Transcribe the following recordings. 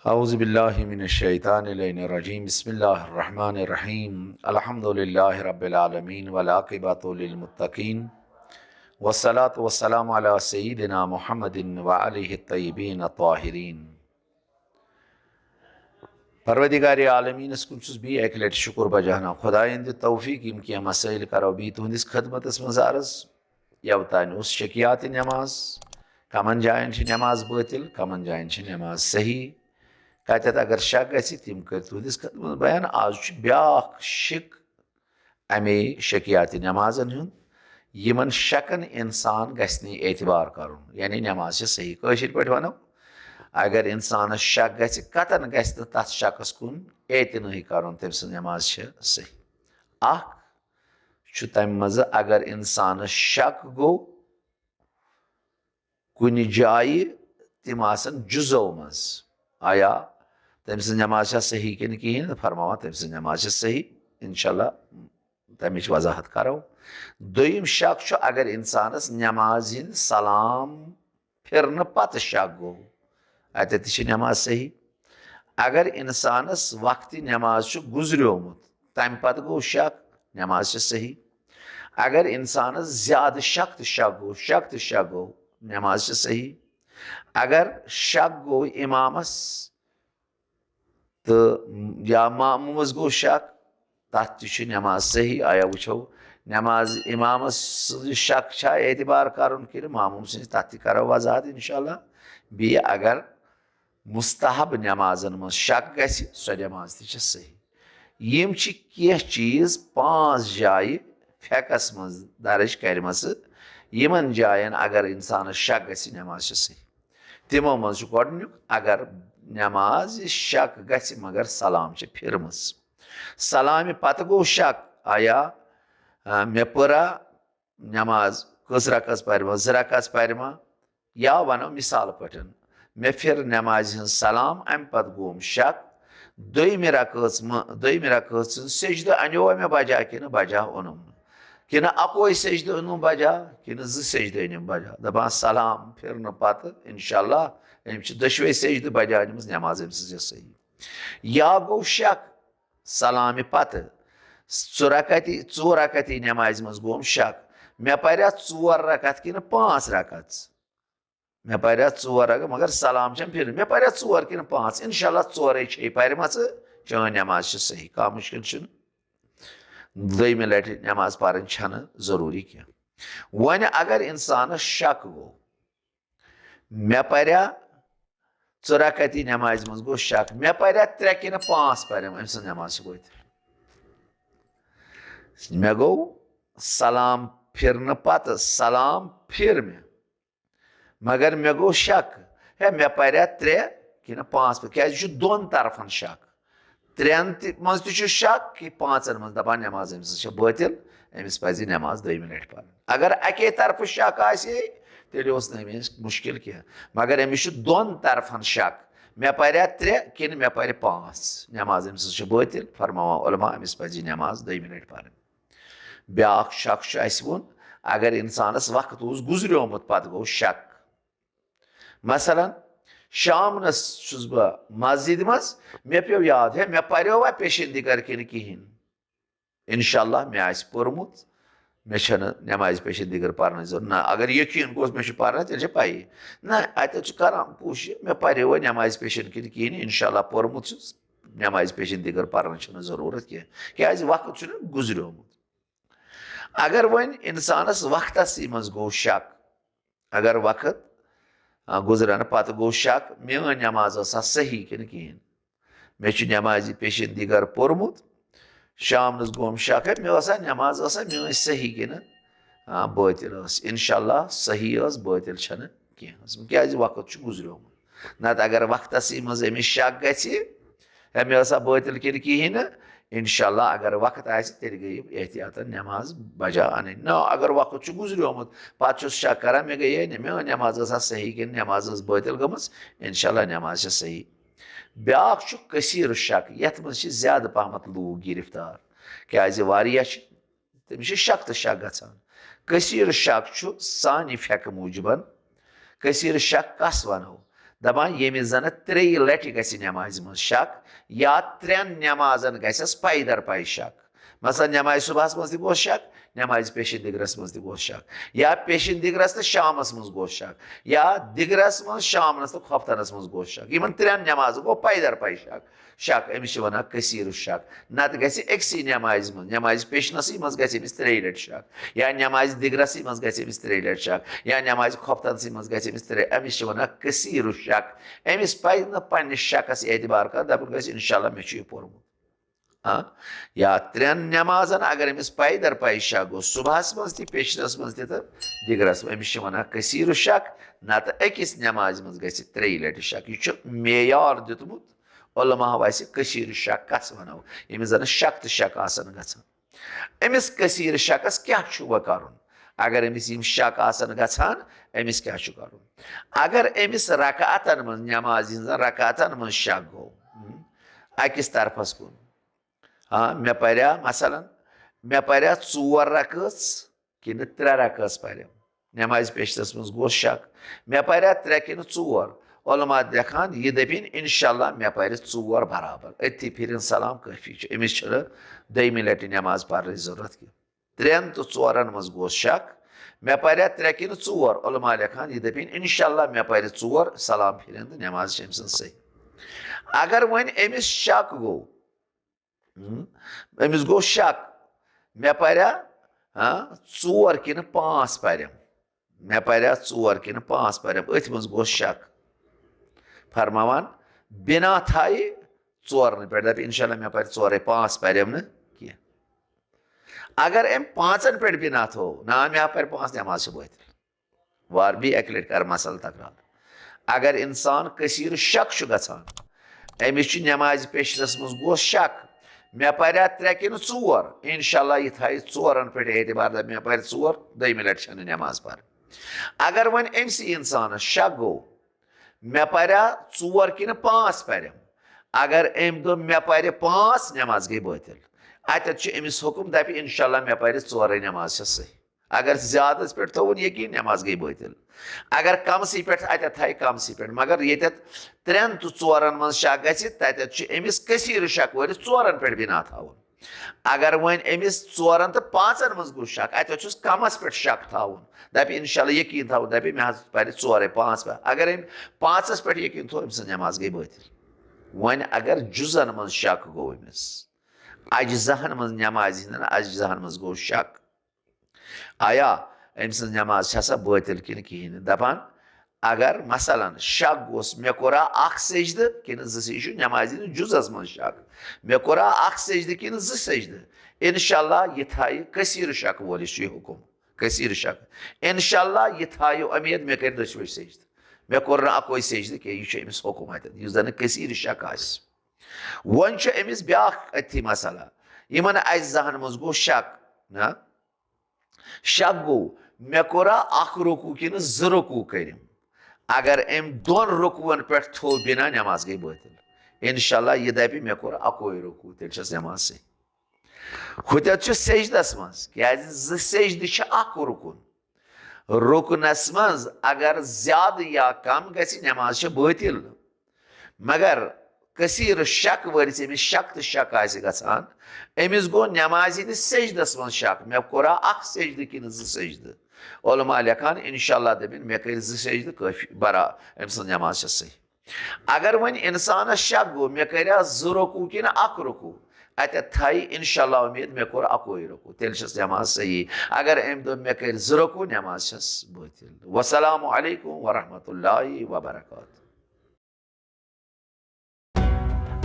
औज़ुबिल्लाहि मिनश्शैतानिर्रजीम बिस्मिल्लाहिर्रहमानिर्रहीम अल्हम्दुलिल्लाहि रब्बिल आलमीन वल आक़िबतु लिल मुत्तक़ीन वस्सलातु वस्सलामु अला सय्यिदिना मुहम्मदिन व आलिहि तय्यिबीन अत्ताहिरीन। परवरदिगार आलमीन कुन बी एक लट शुक्र बजाना खुदायन दि तौफीक यम कह मसाइल करो बी तुहदिस खदमतस मज अर्ज यवतान उस शकियात नमाज कमन जायन नमाज बातिल कमन जायन नमाज सही कत अगर शक गि तम कर तुहदिस खदमत बयान आज ब्या शिक अमे शकियात नमाजन हुन यमन शकन इंसान गि एतबार कर यानी नमाज सही कशिर पे वनो अगर इंसान शक गतन गि तथ शखस कुन एतनाही कर तम सज नमाज सही तम मज अगर इंसान शक गो कुन जाय तम आसन जुजो मज आया तम सज नमाज सही कि कहें फरमावा तम सज नमाज सही इंशाल्लाह तमिच वजाहत करो। दोयम शक अगर इंसानस नमाज हिंद सलाम फिरन पत शक गो अत नमाज सही। अगर इंसानस वक्ति नमाज गुजरियोमुत तम पत गो शक नमाज सही। अगर इंसानस ज्यादा शक गो नमाज सही। अगर शक गो इमामस तो या मामूमस गो शक तथ नमाज सही आया वो नमाज इमाम शक एतबार कर मामूम सज तथ करो वजाहत इंशाल्लाह। बी अगर मुस्तहब नमाजन मज शक गि सो नमाज सही। यम कह चीज 5 जाय फेकस मज दर्ज करम यमन जायन अगर इंसान शक गि नमाज सही। तमो मज गोडनुक अगर नमाज शक गि मगर सलाम फिरम सलाम पत गो शक आया मे परा नमाज कस रकस परमा 2 रकस परमा या वनो मिसाल पे मे फिर नमाज हज सलाम अम पत गोम शक दोयम रकत सजद अनो मे बजा कि बजा ओनुम कि अकोई सजद ओनुम बजा कि 2 सजद अनिम बजा दपान सलाम फिर पत इंशाल्लाह अम 2 सजद बजा नमाज अम सही। या गो शक सलाम पत 4 रकती नमाज मज गोम शक मे पर्या 4 रकत कि 5 रकत मे पर्या 4 रकत मगर सलाम फिर मे पर्या 4 कि 5 इंशाल्लाह 4 पर्म चान नमाज सही कह मुश्किल दोयम लट नमाज पर जरूरी कह। वन अगर इंसान शक गो मे पर्या 4 रकती नमाज मज गो शक मे पर्या 3 कि 5 पर्म अम सज नमाज मे गो सलाम फिरन पत सलाम फिर मे मगर मे गो शक है मे पर्या 3 कि 5 क्या 2 तरफन शक 3 मज शक कि 5 मज दपान नमाज अम्स बातिल अमिस पज नमाज दोयम लट पर। अगर अके तरफ शक तेल मुश्किल कह मगर अमिस 2 तरफन शक मे पर्या 3 कि मे पर 5 नमाज अम्स बातिल फरमावा उलमा अमिस पज नमाज दोयम लट पर। ब्या शक वो अगर इंसानस वक्त गुजरियोमुत पत गो शक मसलन शामनस बह मस्जिद मज मे पे याद है मे पर्वा पेशन दिगर कि कहें इंशाल्लाह मे पोर्मुत मे नमाज पेशन दिगर पर ना अगर यकीन गोस मे पर तेल पाई ना अत कर पूछ मे पर्वा नमाज पेशन कि कहें इंशाल्लाह पोर्मुत नमाज पेशन दिगर पर जरूरत क्या वक्त गुजरियोमुत। अगर वन इंसानस वक्तस मज गो शक अगर वक्त गुजरन पत गो शक मेन नमाज सही कि कहें मे नमाज पेशन दिगर पोर्मुत शामनस गोम शक मे नमाज मे सही कि बातिल इंशाल्लाह सही बातिल कह क्या वक्त गुजरियोमुत। नत अगर वक्तस मज अमिस शक गि मे बातिल कि कहें इंशाल्लाह अगर वक्त तेल गई एहतियातन नमाज बजा अन ना अगर वक्त गुजरियोमुत पे शक कर मे गई मे नमाज सही कि नमाज बातिल गम इंशाल्लाह नमाज सही। ब्या कसीर शक यथ मज ज्यादा पहमत लूग गिरफ्तार क्या तमिस शक तो शक गसान कसीर शक सानि फेक मूजबन कसीर शक कस वनो दपान यमिस जन 3 लटि गसि नमाज मज शक या 3 नमाजन गसस पाई दर पाई शक मसलन नमाज सुबह मज गो शक नमाज पेशन दिगरस मज गो शक या पेशन दिगरस तो शामस मज गो शक या दिगरस मज शामनस तो खफ्तनस मज गो शक यमन 3 नमाज गो पाई दर पाई शक शक अमिस वन कसीर शक नत गसि एक्सी नमाज पेशनस मज गसि अमिस 3 लट शक या नमाज दिगरस मज गसि अमिस 3 लट शक या नमाज खफ्तनस मज गसि अमिस 3 अमिस वन कसीर शक अमिस पाई न पन्ने शकस एतबार कर दपन गसि इंशाल्लाह मे छु पोरमुत या 3 नमाजन अगर अमिस पाई दर पाई शक गो सुबह मज ति पेशनस मज ति तो दिगरस अमिस वन कसीर शक नत अकिस नमाज मज गसि 3 लट शक यह मेयार दितमुत उलमा वैसे कसीर शक कस वनो यमिस जन शक तो शक आसन गछन अमिस कसीर शकस क्या छु व करुन अगर अमिस यम शक आसन गछन अमिस क्या छु करुन अगर अमिस रकातन मन नमाज रकातन मन शक गो अकिस तरफस कुन मे पर्या मसलन मे पर्या 4 रकअत कि 3 रकअत पर्या नमाज पेशनस मज गो शक मे पर्या 3 कि 4 उलमा देखान यह दपिन इंशाल्लाह मे पर 4 बराबर अति फिर सलाम काफी अमिस दयमी लटि नमाज पढ़ जरूरत की 3 तो 4 मज गो शक मे पर्या 3 कि 4 उलमा लेखान यह दपिन इंशाल्लाह मे पर 4 सलाम फिर नमाज सही अगर वन अमिस शक गो अमिस गो शक मे पर्या 4 कि 5 पर्यम मे पर्या 4 कि 5 पर्यम अथ मज गो शक फरमावान बिना थाई 4 पे दप इंशाल्लाह मे पर 4 5 पर्यम न कि अगर एम 5 पे बिना थो ना मे पर 5 नमाज बत वार भी एक लट कर मसल तकरार अगर इंसान कसीर शक गसान अमिस नमाज पेशनस मज गो शक मे पर्या 3 कि 4 इंशाल्लाह यह थाई 4 पे एतबार दप मे पर 4 दयमी लट नमाज पर अगर वन अमस इंसान शक गो मे पर्या 4 कि 5 पर्यम अगर अम दो मे पर 5 नमाज गई बातिल अत अमिस हुकुम दप इंशाल्लाह मे पर 4 नमाज सही अगर ज्यादा पे थोन यकीन नमाज गई बातिल अगर कमसी पे अत थाई कमसी पे मगर ये 3 तो 4 मज शक गमिस कसीर शक वर 4 पे बिना थवन अगर वन अमिस 4 तो 5 मज गो शक अत कमस पे शक थवन दप इंशाल्लाह यकीन थवन दप मे पर 4 5 पे अगर 5 पे यकीन थो अम नमाज गई बातिल वन अगर जुजन मज शक गो अमिस अजजहन मज नमाज अजजहन मज गो शक आया अम नमाज बातिल कि कहें दपान अगर मसलन शक गोस मे कोरा सजद कि नमाज जुजस मज शक मे कोरा सजद कि 2 सजद इंशाल्लाह यह थाय कसीर शक वोल हुकुम कसीर शक इंशाल्लाह यह थायो उम्मीद मे कर 2 सजद मे कोर ना अकोई सजद कि यह अमिस हुकुम यह जन कसीर शक वन अमिस ब्या अथी मसला यमन अजजहन मज गो शक ना शक गो मे कोरा 1 रुकू कि 2 रुकू करिम अगर अम 2 रुकुवन पे थो बिना नमाज गई बातिल इंशाल्लाह यह दप मे कोर 1 रुकू तेल नमाज सही खुद सजदस मज क्या 2 सजद 1 रुकुन रुकनस मज अगर ज्यादा या कम गसी नमाज बातिल मगर कसीर शक वरिस अमिस शक तो शक गसान अमिस गो नमाज सजदस मज शक मे कोरा 1 सजद कि 2 सजद उलमा लेखान इंशाल्लाह दबिन मे कर 2 सजद काफी बरा अम नमाज सही अगर वन इंसान शक गो मे कर 2 रुकू कि 1 रुकू अत थाई इंशाल्लाह उम्मीद मे कोर 1 रुकू तेल नमाज सही अगर अम दो मे कर 2 रुकू नमाज बातिल वस्सलामु अलैकुम वरहमतुल्लाहि वबरकातुहू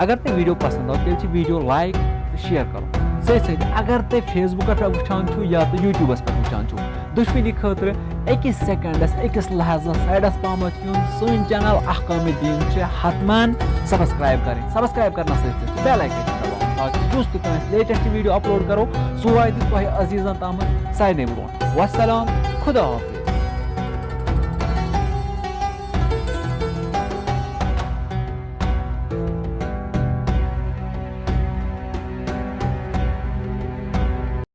अगर ते वीडियो पसंद आए तेल वीडियो लाइक तो शेयर करो सही अगर ते फेसबुक पे वुचान या तो यूट्यूबस पे वुचान दुश्मनी खतर अकिस सेकंडस अकिस लहजस साइडस पामत सोन चैनल अहकाम दीन हतमान सब्सक्राइब करना सहित बेल आइकन दबाओ ताकि जुस तो लेटेस्ट वीडियो अपलोड करो सो वात अजीजन तम सारे ब्रो वस्सलाम खुदा हाफिज।